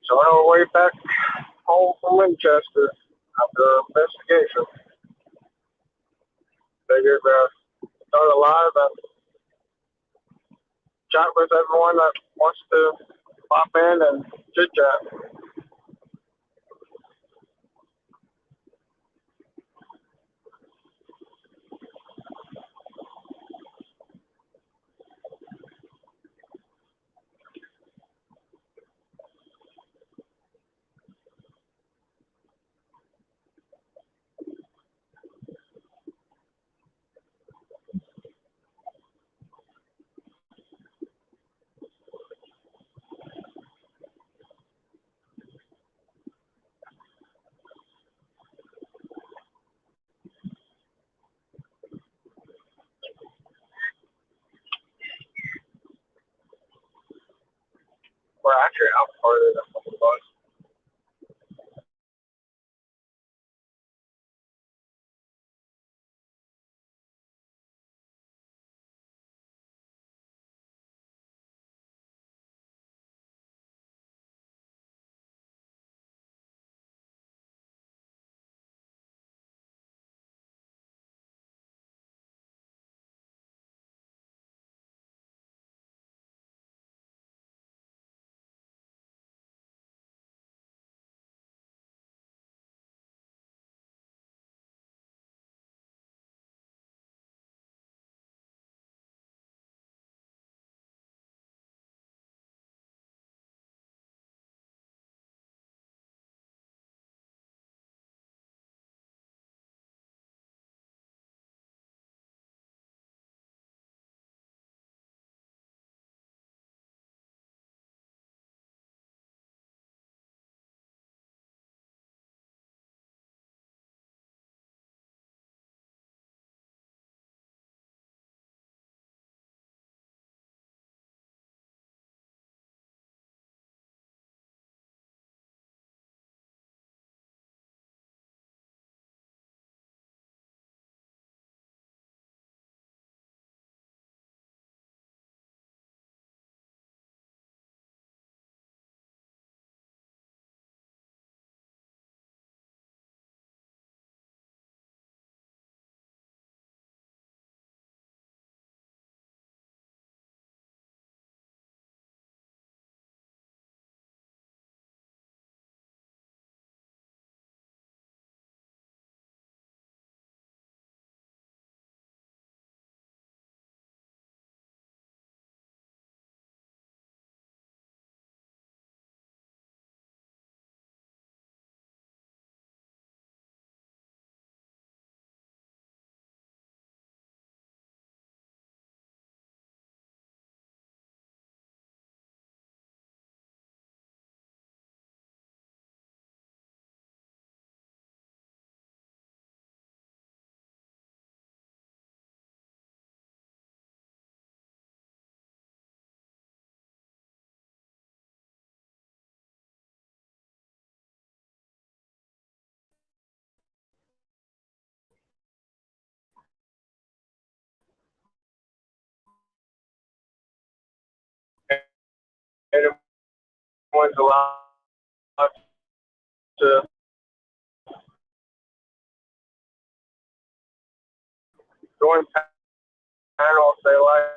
So on our way back home from Winchester after our investigation, figured start a live and chat with everyone that wants to pop in and chit chat. We're actually out farther than what it was. Anyone's allowed to join panel if they like.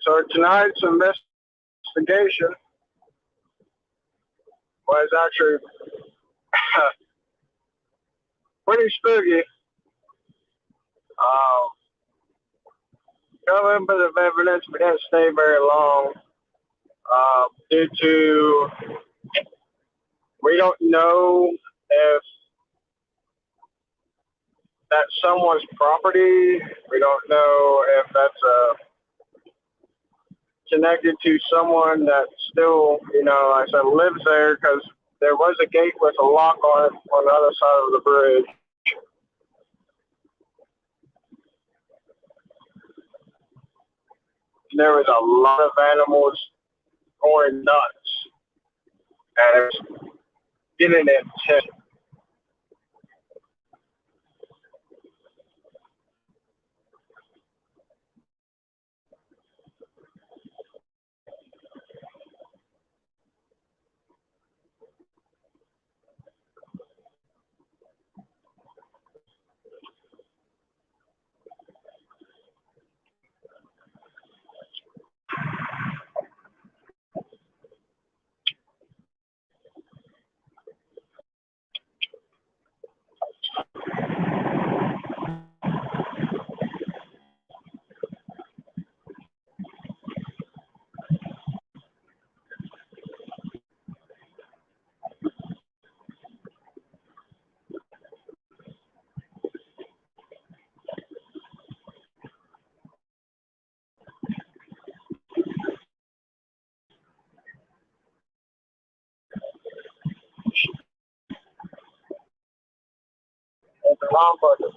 So tonight's investigation was actually pretty spooky. Got a little bit of evidence, but didn't stay very long due to we don't know if that's someone's property. We don't know if that's connected to someone that still, like I said, lives there, because there was a gate with a lock on it on the other side of the bridge. And there was a lot of animals going nuts, and it was getting intense. It's the wrong button.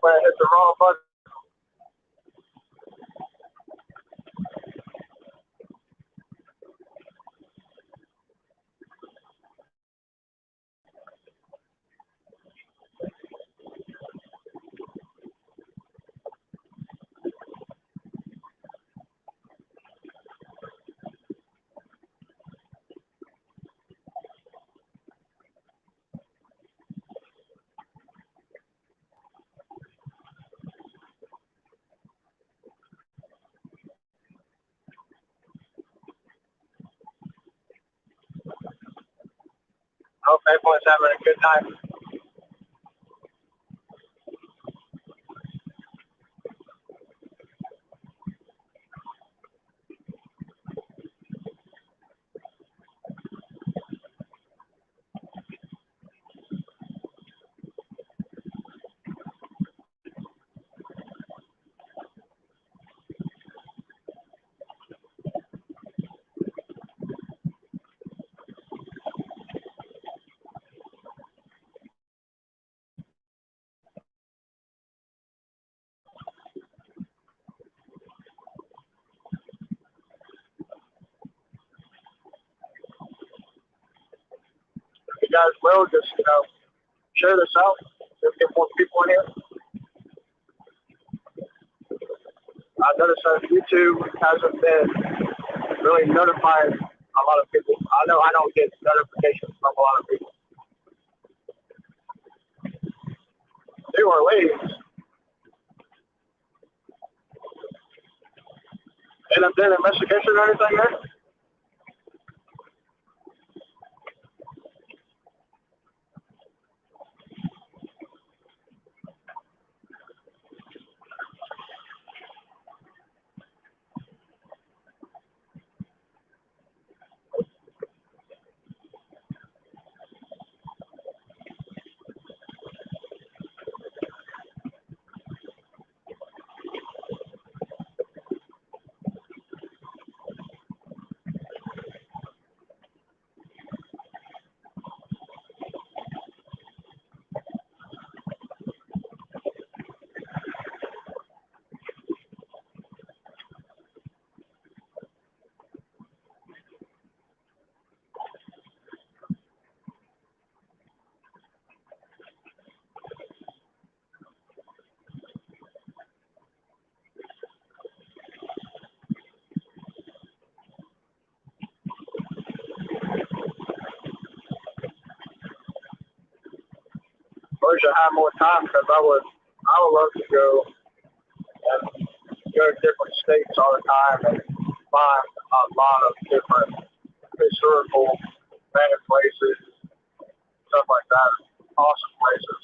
But I hit the wrong button. I hope everyone's having a good time. If you guys will, just, share this out. Let's get more people in here. I noticed that YouTube hasn't been really notifying a lot of people. I know I don't get notifications from a lot of people. New Orleans. And I'm doing an investigation or anything there? wish I had more time because I would love to go and go to different states all the time and find a lot of different historical abandoned places, stuff like that. Awesome places.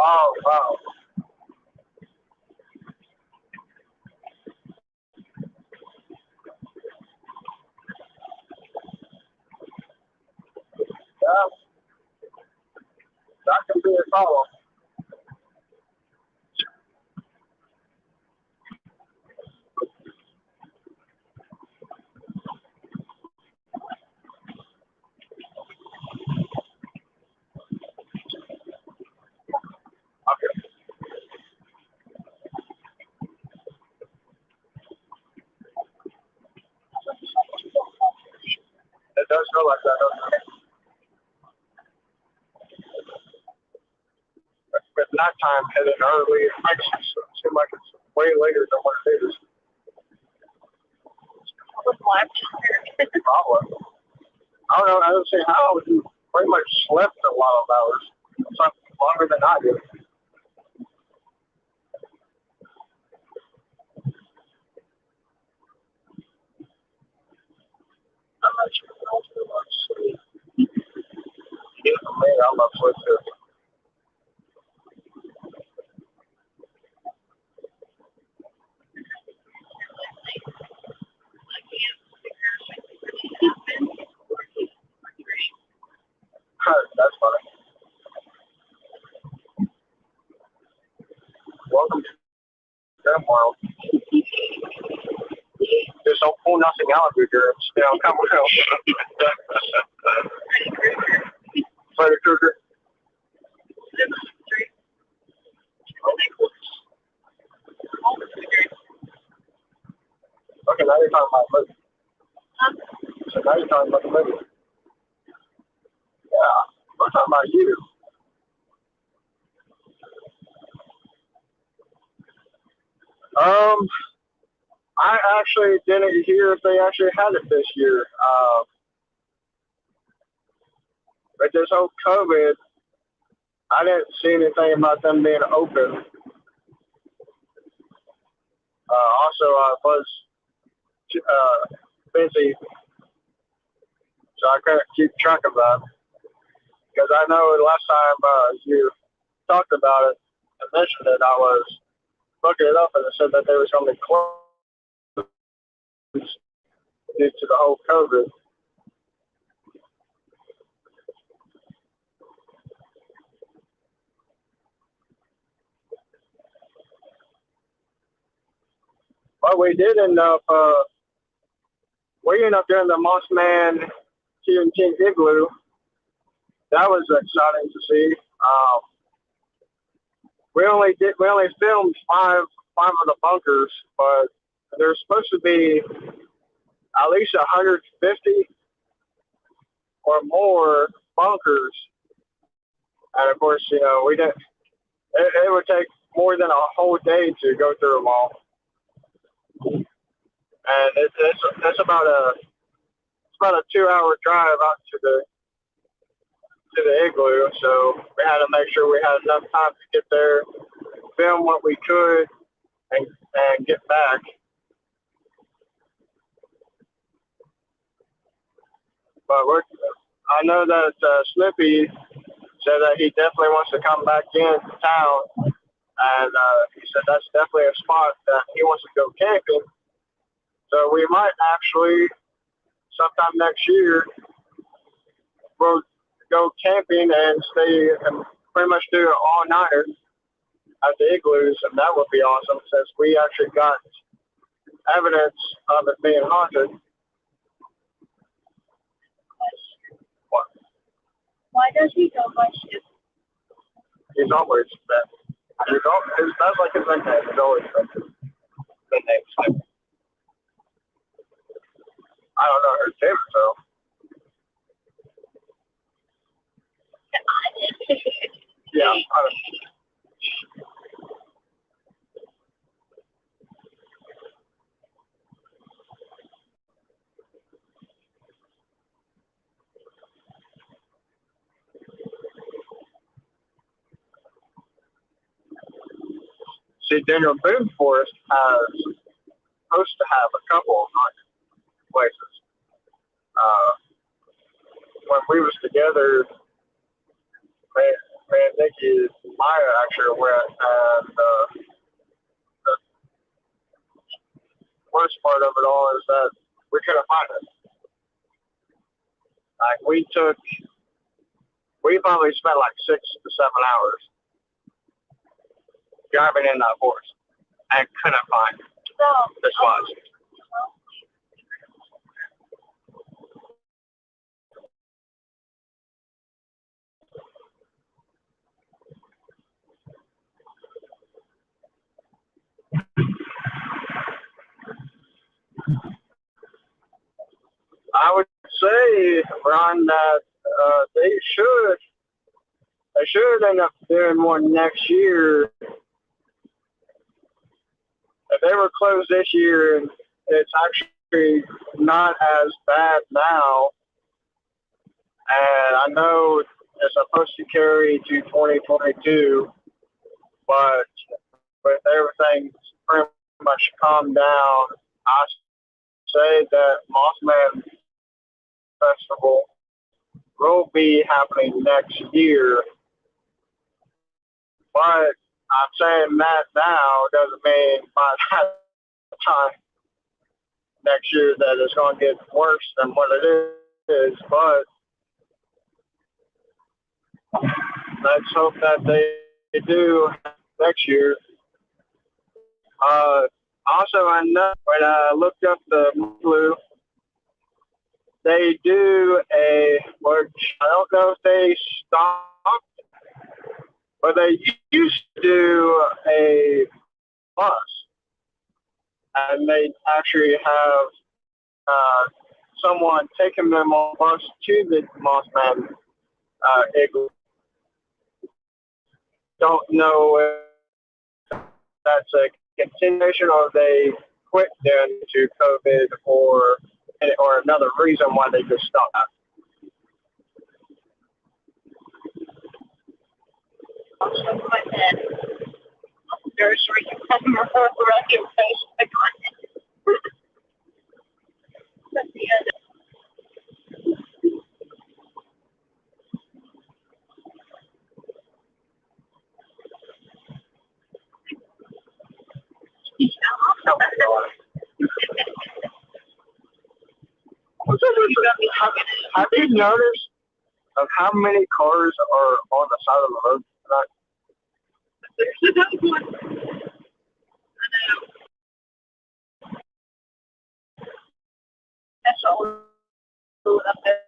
Oh, wow. Yeah, that can be a problem. Okay. It does feel like that, doesn't it? With nighttime heading early, it makes it seem like it's way later than what it is. Probably. I don't know. I don't say how you pretty much slept a lot of hours. Something longer than I do. I'm not sure if I don't too much sleep. Yeah, for me, I love sleep too. That's funny. Welcome to the world. There's no cool nothing alligator. You know, come on. Freddy Krueger. Okay, now you're talking about the movie. So now you're talking about the movie. Yeah, we're talking about you. Um, I actually didn't hear if they actually had it this year. But this whole COVID, I didn't see anything about them being open. Also, I was busy, so I couldn't keep track of that. Because I know the last time you talked about it and mentioned it, I was looking it up and it said that they was going to be closed due to the whole COVID. But we did end up, we ended up doing the Mossman TNT Igloo. That was exciting to see. We only filmed five of the bunkers, but there's supposed to be at least 150 or more bunkers. And of course, you know, we didn't. It would take more than a whole day to go through them all. And it's about a 2 hour drive out to the igloo. So we had to make sure we had enough time to get there, film what we could, and get back. But I know that Slippy said that he definitely wants to come back into town, and he said that's definitely a spot that he wants to go camping. So we might actually sometime next year we'll go camping and stay and pretty much do an all nighter at the igloos, and that would be awesome since we actually got evidence of it being haunted. What? Why does he go by ship? He's always been. That's like his nickname. He's always been his name. I don't know her Tim, so. Yeah, I don't. See, Daniel Boone Forest has supposed to have a couple of haunted places. When we was together, me and Nikki, Maya actually went, and the worst part of it all is that we couldn't find it. Like we probably spent like 6 to 7 hours driving in that forest and couldn't find this lodge. I would say, Ron, that they should end up doing one next year. If they were closed this year, and it's actually not as bad now, and I know it's supposed to carry to 2022, but with everything pretty much calmed down, I say that Mossman Festival will be happening next year. But I'm saying that now doesn't mean by that time next year that it's going to get worse than what it is. But let's hope that they do next year. Also, I know when I looked up the Blue, they do which I don't know if they stopped, but they used to do a bus, and they actually have someone taking them on a bus to the Mossman igloo. Don't know if that's a continuation or they quit due to COVID or another reason why they just stopped. I'll shove my head. Nursery recommendations. I got it. That's the other. Have you noticed of how many cars are on the side of the road tonight? There's another one. That's all up there.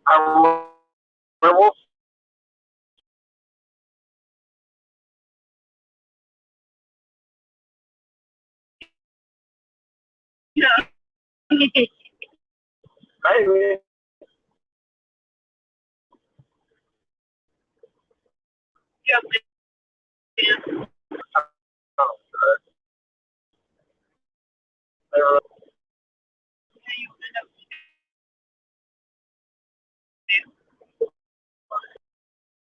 A werewolf? Maybe. Yeah, Oh, they were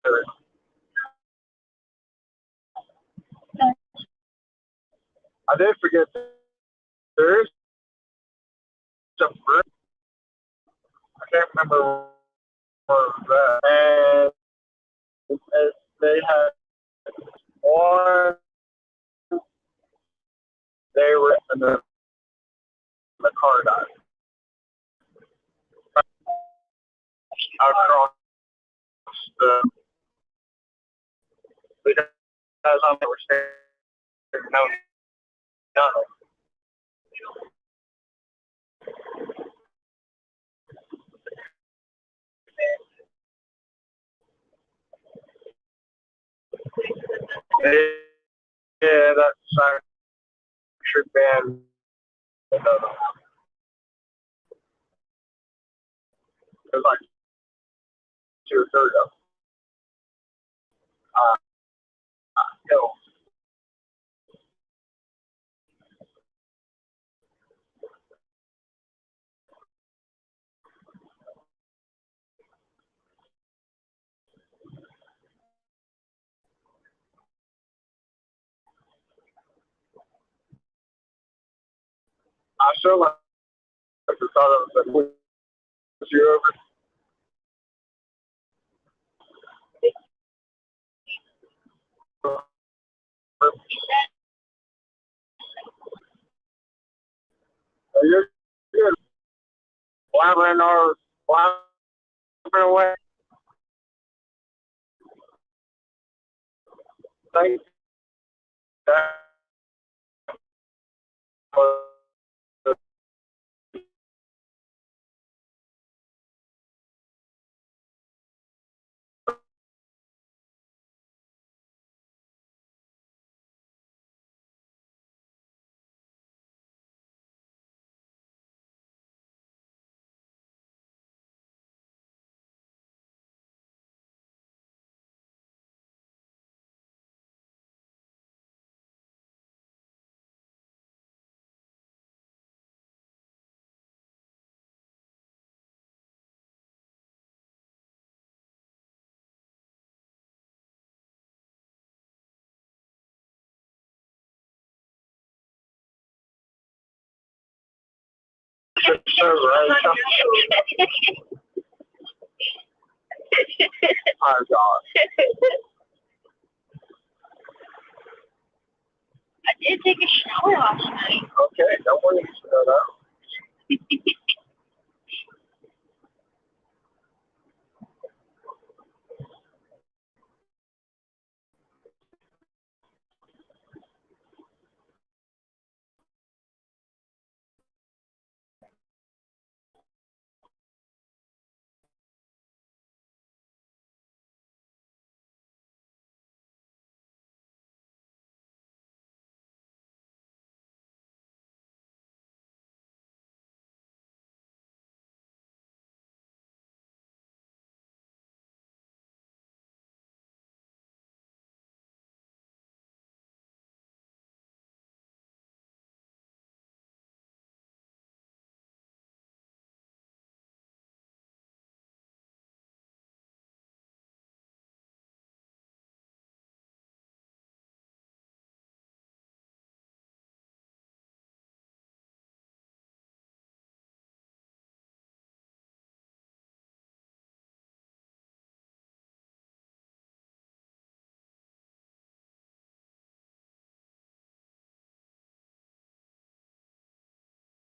there. I did forget there is a bridge. I can't remember where it was at. And they had one. They were in the car died. Across the because on they were standing no. Yeah, that's actually bad. It was like 2 or 3 of them. Hill. I still like the thought of the was you over? You're good. Blabbering or blabbering away. Thank that was so right. Oh God. I did take a shower last night. Okay, no one needs to know that.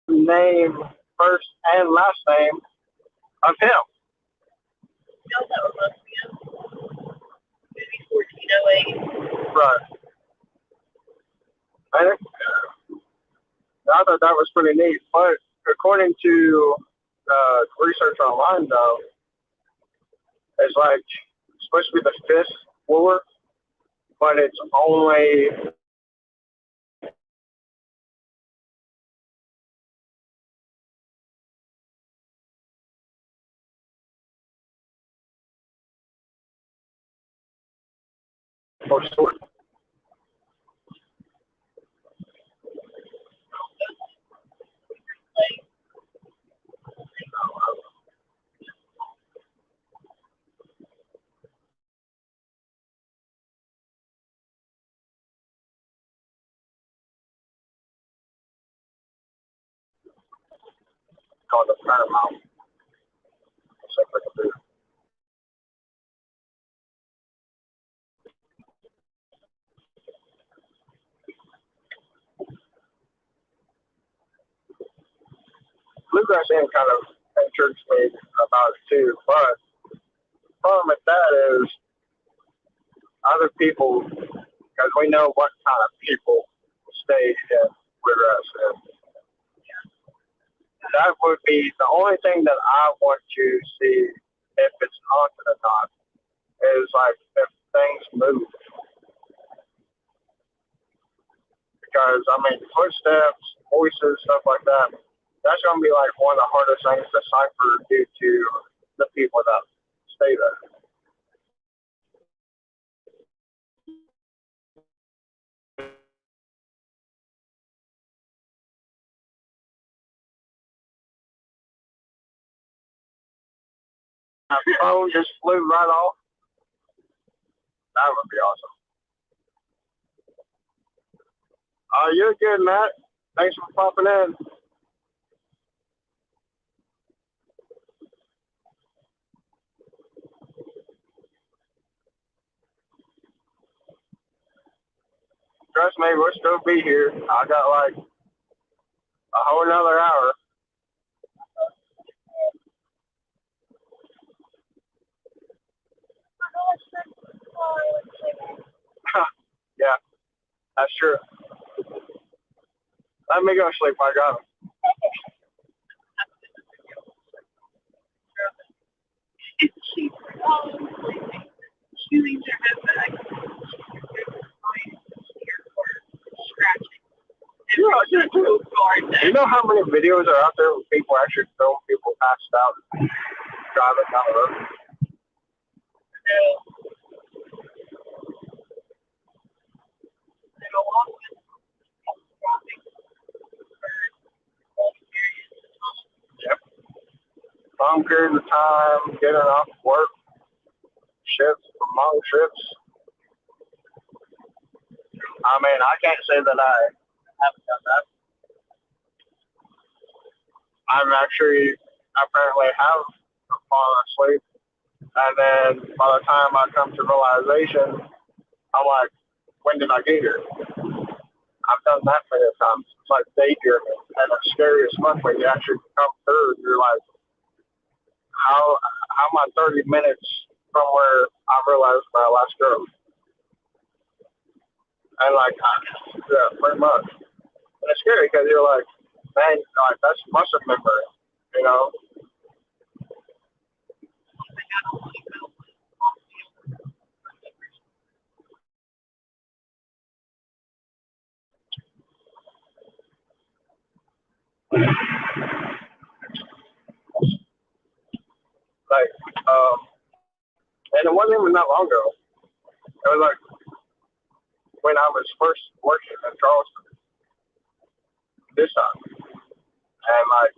Name, first and last name of him. No, that was maybe 1408. Right. I thought that was pretty neat. But according to research online, though, it's like it's supposed to be the 5th floor, but it's only or Stewart. Like, Called the Paramount. Except for the food. Bluegrass Inn kind of intrigues me about it too, but the problem with that is other people, because we know what kind of people stay in Bluegrass Inn. That would be the only thing that I want to see if it's haunted or not is like if things move. Because I mean footsteps, voices, stuff like that, that's gonna be like one of the hardest things to decipher due to the people that stay there. My phone just flew right off. That would be awesome. You're good, Matt. Thanks for popping in. Trust me, we'll still be here. I got like a whole another hour. Yeah, that's true. Let me go sleep. I got him. she's falling asleep. She leaves her head back. Scratching. You know how many videos are out there where people actually film people passed out driving down the road? So, and along with dropping all experience, Yep. Long periods of time, getting off work, shifts, among shifts. I mean, I can't say that I haven't done that. I've actually apparently have fallen asleep, and then by the time I come to realization, I'm like, when did I get here? I've done that many times. It's like daydreaming, and it's scary as fuck when you actually come through. You're like, how am I 30 minutes from where I realized my last girl? And like, yeah, pretty much. And it's scary because you're like, man, like that's muscle memory, you know? Like, and it wasn't even that long ago. It was like when I was first working in Charleston this time. And like,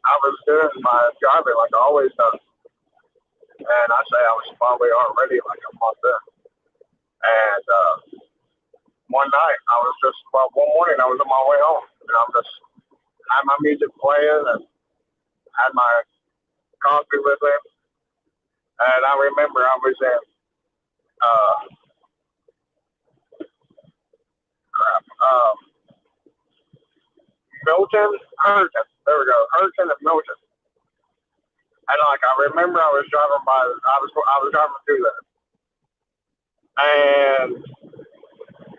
I was doing my driving like I always done. And I say I was probably already like a month in. And one night I was just, well, one morning I was on my way home. And I'm just, had my music playing and had my coffee with me. And I remember I was in, uh, Milton, Hurricane. There we go, Hurricane and Milton. And like I remember, I was driving by. I was driving through there, and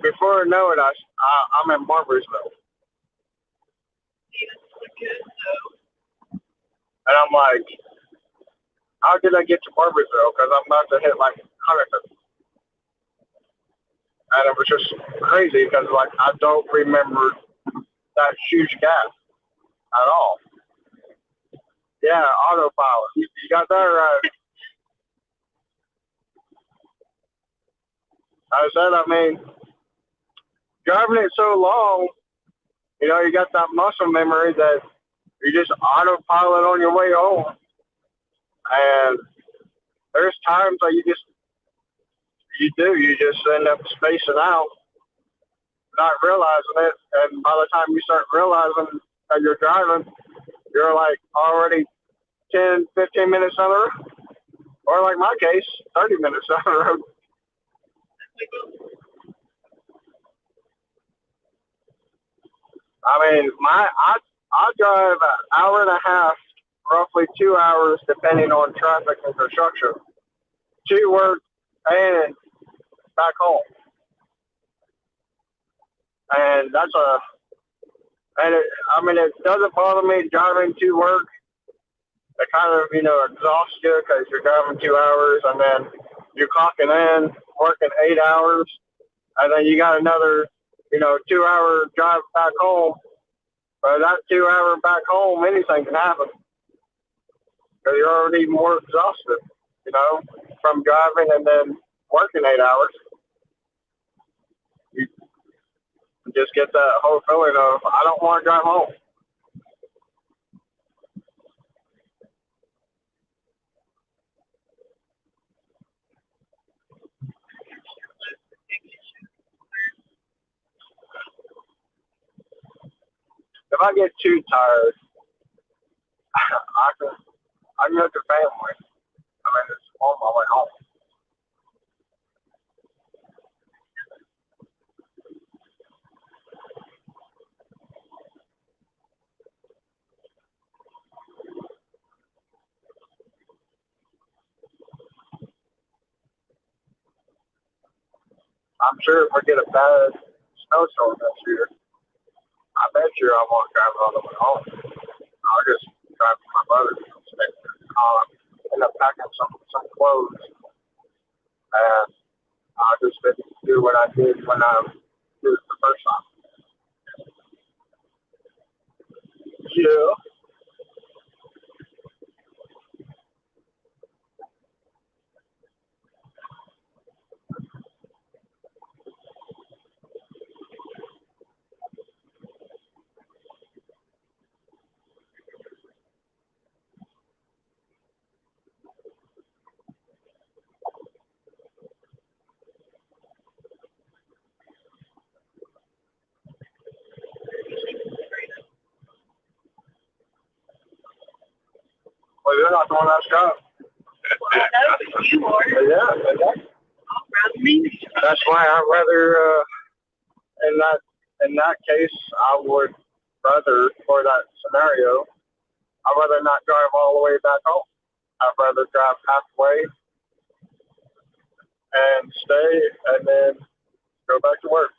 before I know it, I'm in Barbersville, and I'm like, how did I get to Barbersville? Because I'm about to hit like Huntington, and it was just crazy because like I don't remember that huge gap at all. Yeah, autopilot. You got that right. I said, I mean, driving it so long, you got that muscle memory that you just autopilot on your way home. And there's times that you just end up spacing out, not realizing it. And by the time you start realizing that you're driving, you're like already 10, 15 minutes on the road. Or like my case, 30 minutes on the road. I mean, I drive an hour and a half, roughly 2 hours, depending on traffic and construction, to work and back home. And it doesn't bother me driving to work. It kind of, exhausts you because you're driving 2 hours and then you're clocking in, working 8 hours, and then you got another, 2 hour drive back home. But that 2 hour back home, anything can happen because you're already more exhausted, from driving and then working 8 hours. You just get that whole feeling of, I don't want to drive home. If I get too tired, I can go to family. I mean, it's on my way home. I'm sure if we get a bad snowstorm this year, I bet you I won't drive all the way home. I'll just drive to my brother's house. End up packing some clothes, and I'll just do what I did when I did it the first time. Yeah. Well, you're not the one that's got. Well, no, but you are. Yeah, exactly. Around me. That's why I rather in that case I would rather for that scenario I'd rather not drive all the way back home. I'd rather drive halfway and stay and then go back to work.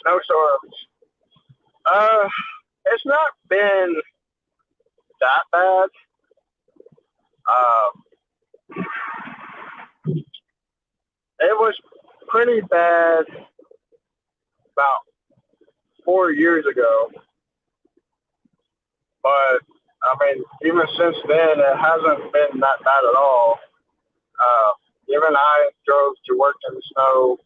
Snowstorms. It's not been that bad. Um, it was pretty bad about 4 years ago, but I mean, even since then, it hasn't been that bad at all. Even I drove to work in the snow.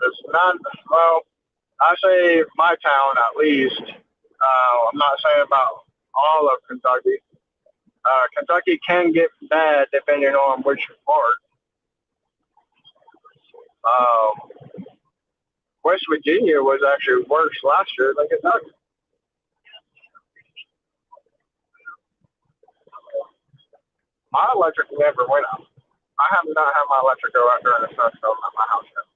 It's not well. I say my town at least. I'm not saying about all of Kentucky. Kentucky can get bad depending on which part. Um, West Virginia was actually worse last year than Kentucky. My electric never went out. I have not had my electric go out during the snowstorm at my house yet.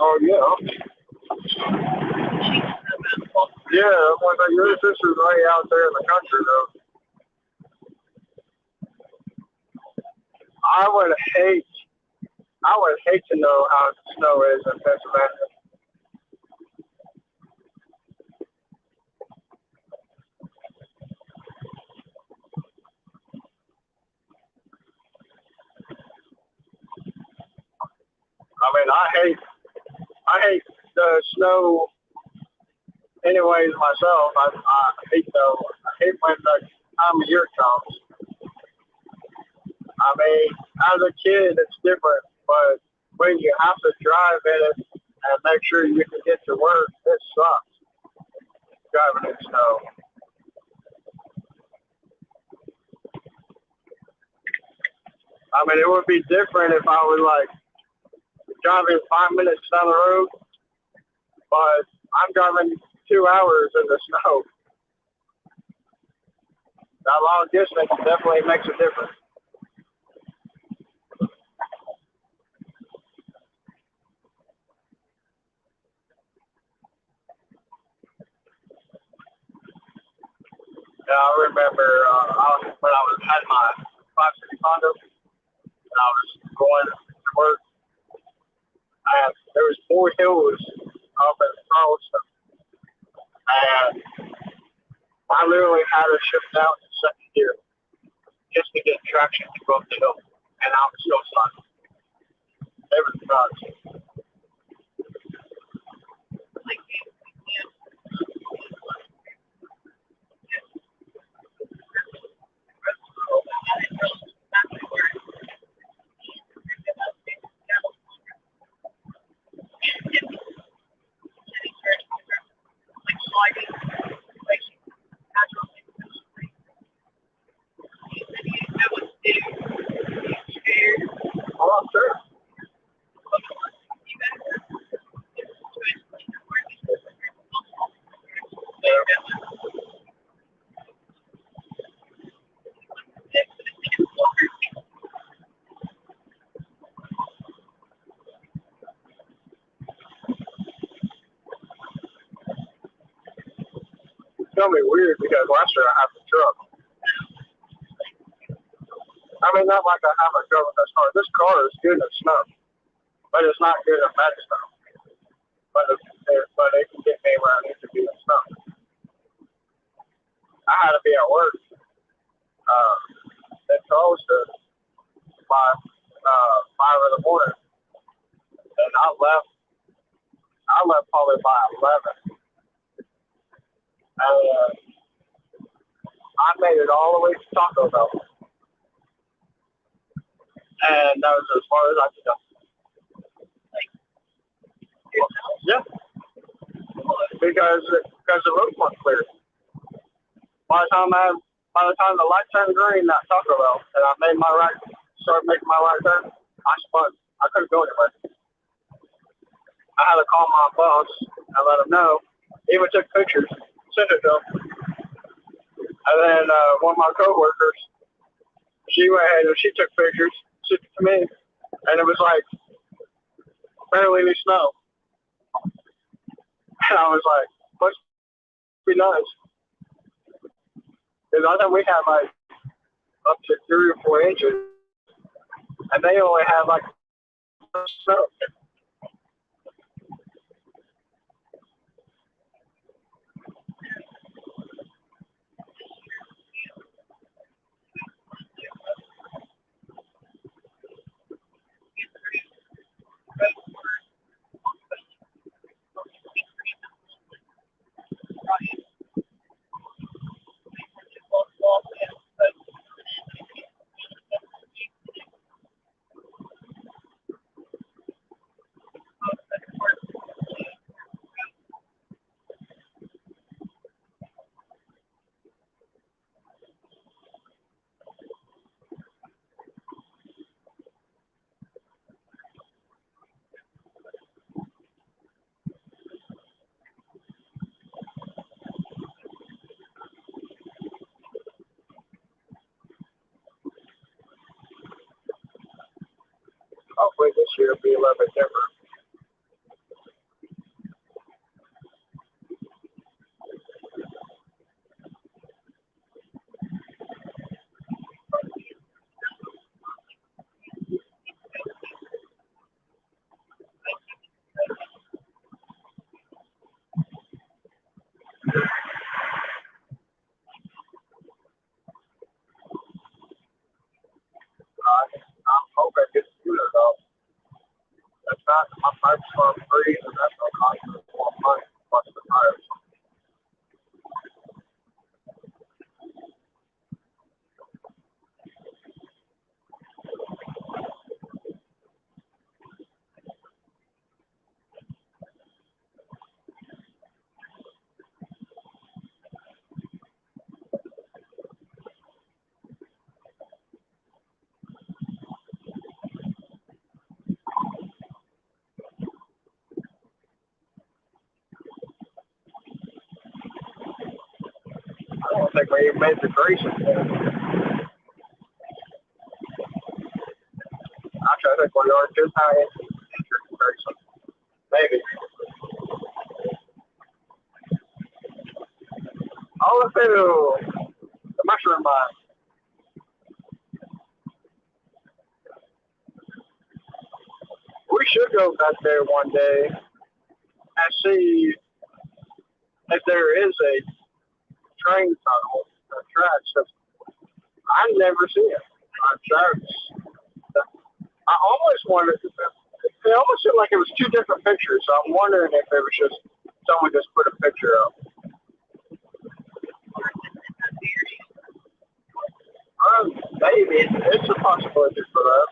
Oh yeah, yeah. Well, your sister's way out there in the country though. I would hate, I would hate to know how the snow is in Pennsylvania. mean, I hate the snow anyways myself. I hate when the time of year comes. I mean, as a kid, it's different, but when you have to drive in it and make sure you can get to work, it sucks driving in snow. I mean, it would be different if I was like driving 5 minutes down the road, but I'm driving 2 hours in the snow. That long distance definitely makes a difference. Yeah, I remember when I had my 5 city condo and I was going to work, and there was 4 hills up in Charleston, and I literally had to shift down to second gear just to get traction to go up the hill, and I was still stuck. It was nuts. Like sliding, like natural things. That was scared. Oh, I'm sure. It's gonna be weird because last year I had the truck. I mean, not like I haven't driven this car. This car is good in snow, but it's not good in bad snow. But it can get me where I need to be in snow. I had to be at work at Charleston by 5 in the morning, and I left. I left probably by 11, and I made it all the way to Taco Bell, and that was as far as I could go. Yeah, because the road wasn't clear. By the time the light turned green at Taco Bell, and I made started making my right turn, I spun. I couldn't go anywhere. I had to call my boss and let him know. Even took pictures, sent it to him. And then one of my coworkers, she went ahead and she took pictures, sent it to me, and it was like barely any snow. And I was like, must be nice. Because I know we had like up to 3 or 4 inches, and they only had like snow. Hopefully this year will be a little bit different. I'm hoping it's sooner though. That's not for free, and that's no cost of more money plus the tires. I don't think we even made the Grayson yet. Actually, I think we are just now entering Grayson. Maybe. All the fiddle, the mushroom mine. We should go back there one day and see if there is a train tunnel or tracks. I never see it. Tracks. I almost wondered. It almost seemed like it was two different pictures. So I'm wondering if it was just someone just put a picture up. Maybe it's a possibility for that.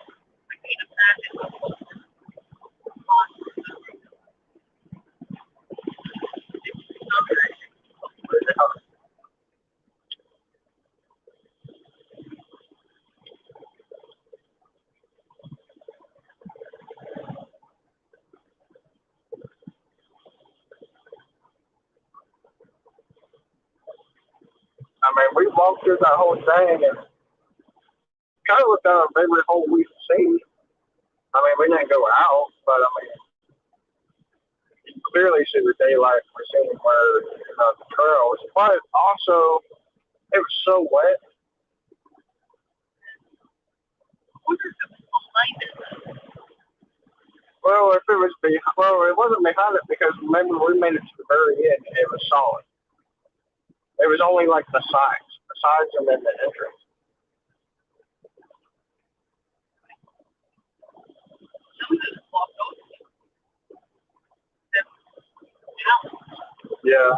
I mean, we walked through that whole thing and kind of looked at every hole we've seen. I mean, we didn't go out, but I mean, you can clearly see the daylight we're seeing where the trail was. But also, it was so wet. Well, if it was it wasn't behind it because remember we made it to the very end and it was solid. It was only like the sides and then the entrance. Yeah,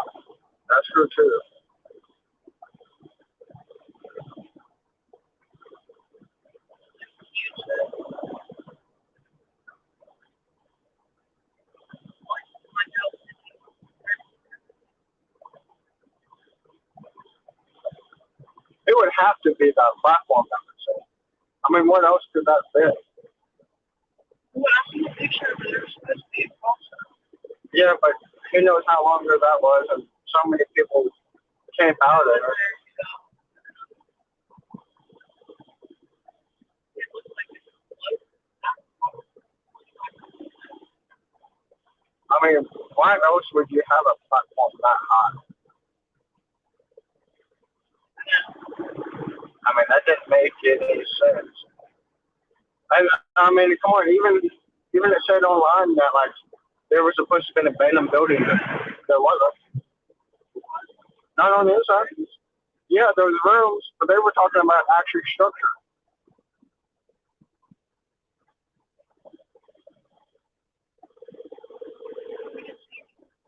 that's true too. It would have to be that platform that we're seeing. I mean, what else could that fit? Well, I see a picture of it. There's supposed to be a concert. Yeah, but who knows how long ago that was, and so many people camp out there. I mean, why else would you have a platform that high? I mean, that didn't make any sense. And I mean, come on, even it said online that like there was supposed to be an abandoned building. There wasn't. Not on the inside. Yeah, there was rooms, but they were talking about actual structure.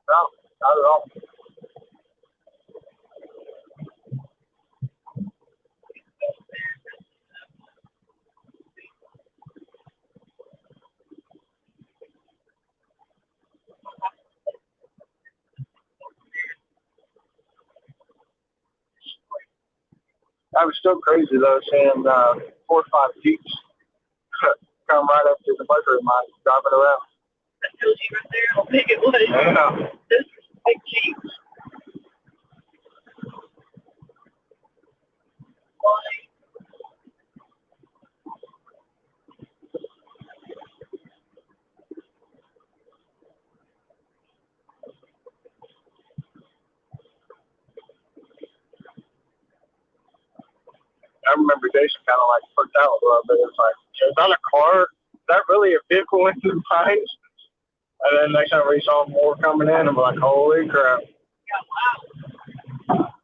No, not at all. I was still crazy though, seeing 4 or 5 Jeeps come right up to the bugger of mine, driving around. That tells you right there how big it was. Yeah. This was big Jeeps. I remember Jason kind of like freaked out a little bit. It's like, is that a car? Is that really a vehicle in the pines? And then next time we saw more coming in, I'm like, holy crap. Yeah, wow.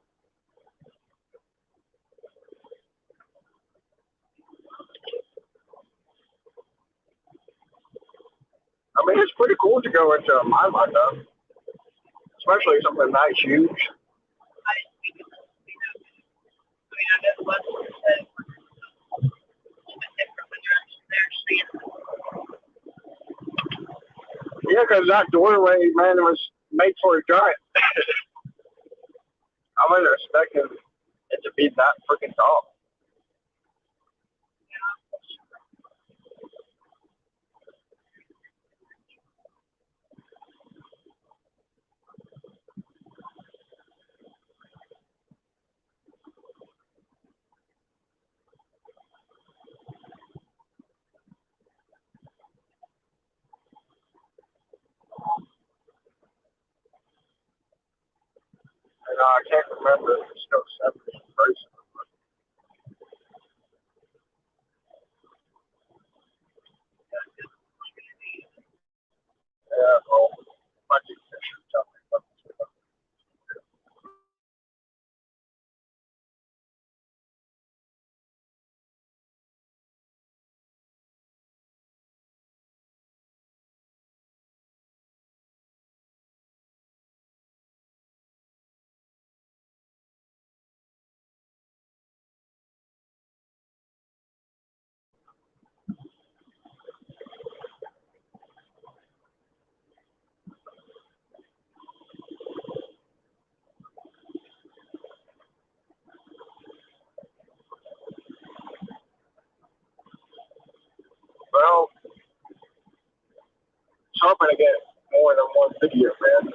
I mean, it's pretty cool to go into a mine like that, especially something that huge. I didn't think it was, I mean, I know the last one said a little bit different when you're actually there seeing. Yeah, because that doorway, man, was made for a giant. I wasn't expecting it to be that freaking tall. And I can't remember if it's still separate in person. Yeah, well, my teacher should tell me what to do. Well, it's hoping to get more than one video, man.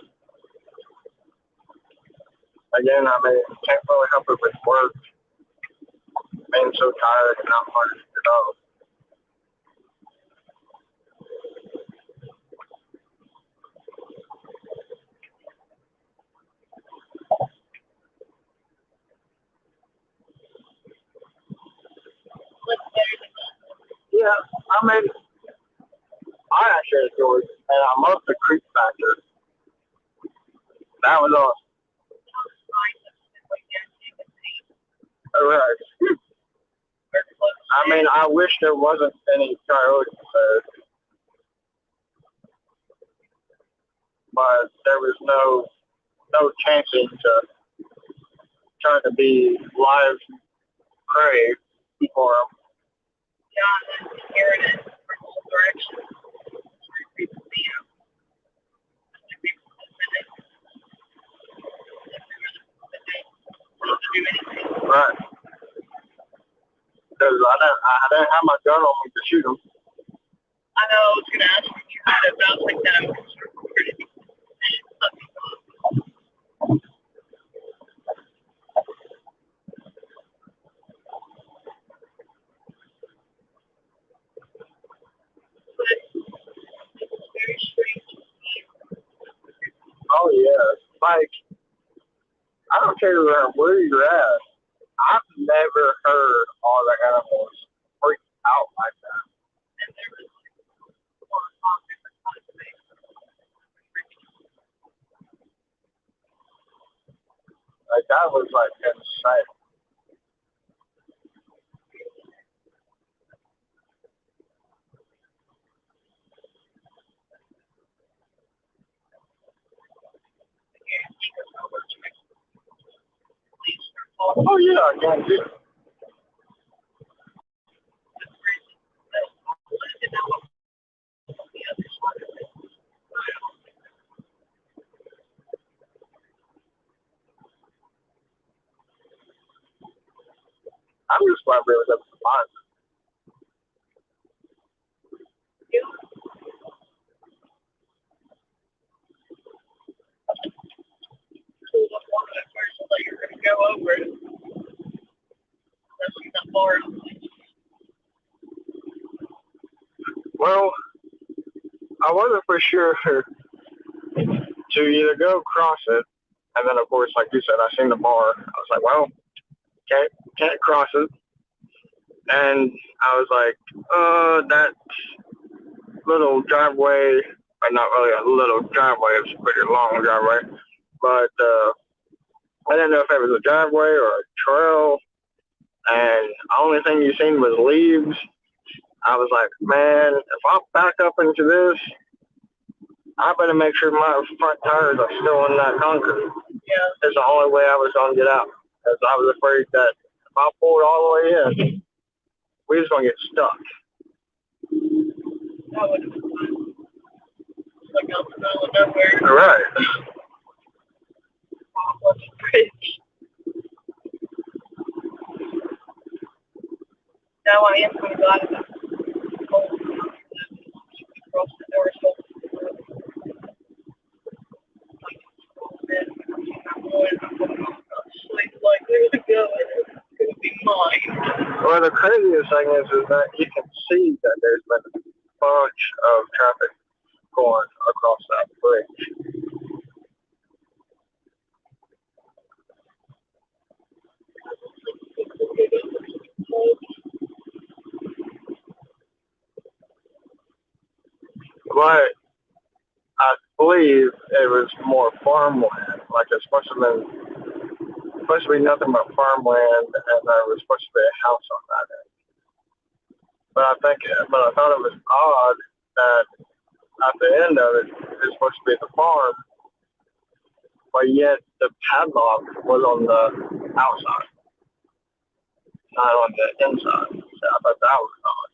Again, I mean, can't really help it with work. Being so tired and not wanting to get off. Yeah, I mean, I actually enjoyed it, and I love the creep factor. That was awesome. All right. I mean, I wish there wasn't any coyotes there, but there was no chancing to trying to be live prey for them. John is inherited from all directions. People see him. Right. Because I didn't have my gun on me to shoot them. I know I was going to ask if you had it, but I was like, that I'm recorded. It's very strange. Oh yeah, like I don't care where you're at. I've never heard all the animals freak out like that. And there was like different kinds of things. Like that was like insane. Oh yeah, I can do. I'm just glad we was able to find it. Pulled up one at first, I thought you were going to go over it. Unless you're not far. Well, I wasn't for sure to either go across it, and then of course, like you said, I seen the bar. I was like, well, can't cross it. And I was like, that little driveway, or not really a little driveway, it's a pretty long driveway, but I didn't know if it was a driveway or a trail, and the only thing you seen was leaves. I was like, man, if I back up into this, I better make sure my front tires are still in that concrete. Yeah. That's the only way I was going to get out. Because I was afraid that if I pulled all the way in, we was going to get stuck. That would have been fun. Like out in the middle of nowhere. Right. Off of the bridge. Now I am kind of glad about the whole across the door so like I'm sleep like there's a gun and it's gonna be mine. Well, the craziest thing is that you can see that there's been a bunch of traffic going across that bridge. But I believe it was more farmland. Like it's supposed to be nothing but farmland, and there was supposed to be a house on that end. But I thought it was odd that at the end of it, it's supposed to be the farm, but yet the padlock was on the outside, not on the inside. So I thought that was odd.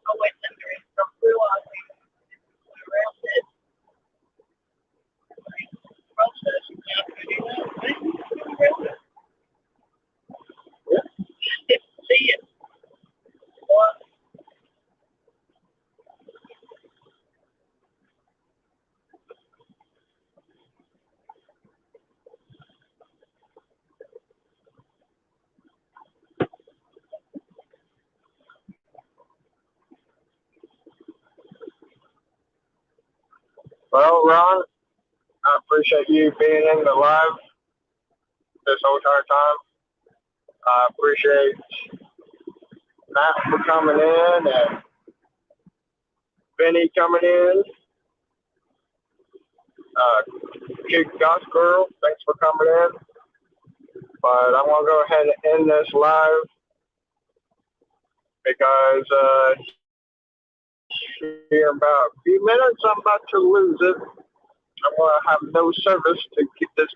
Oh wait, I'm realizing around it. Process you have to do that. Didn't see it. What? Well, Ron, I appreciate you being in the live this whole entire time. I appreciate Matt for coming in and Vinny coming in. Kid Goss Girl, thanks for coming in. But I'm gonna go ahead and end this live because here in about a few minutes I'm about to lose it. I'm gonna have no service to keep this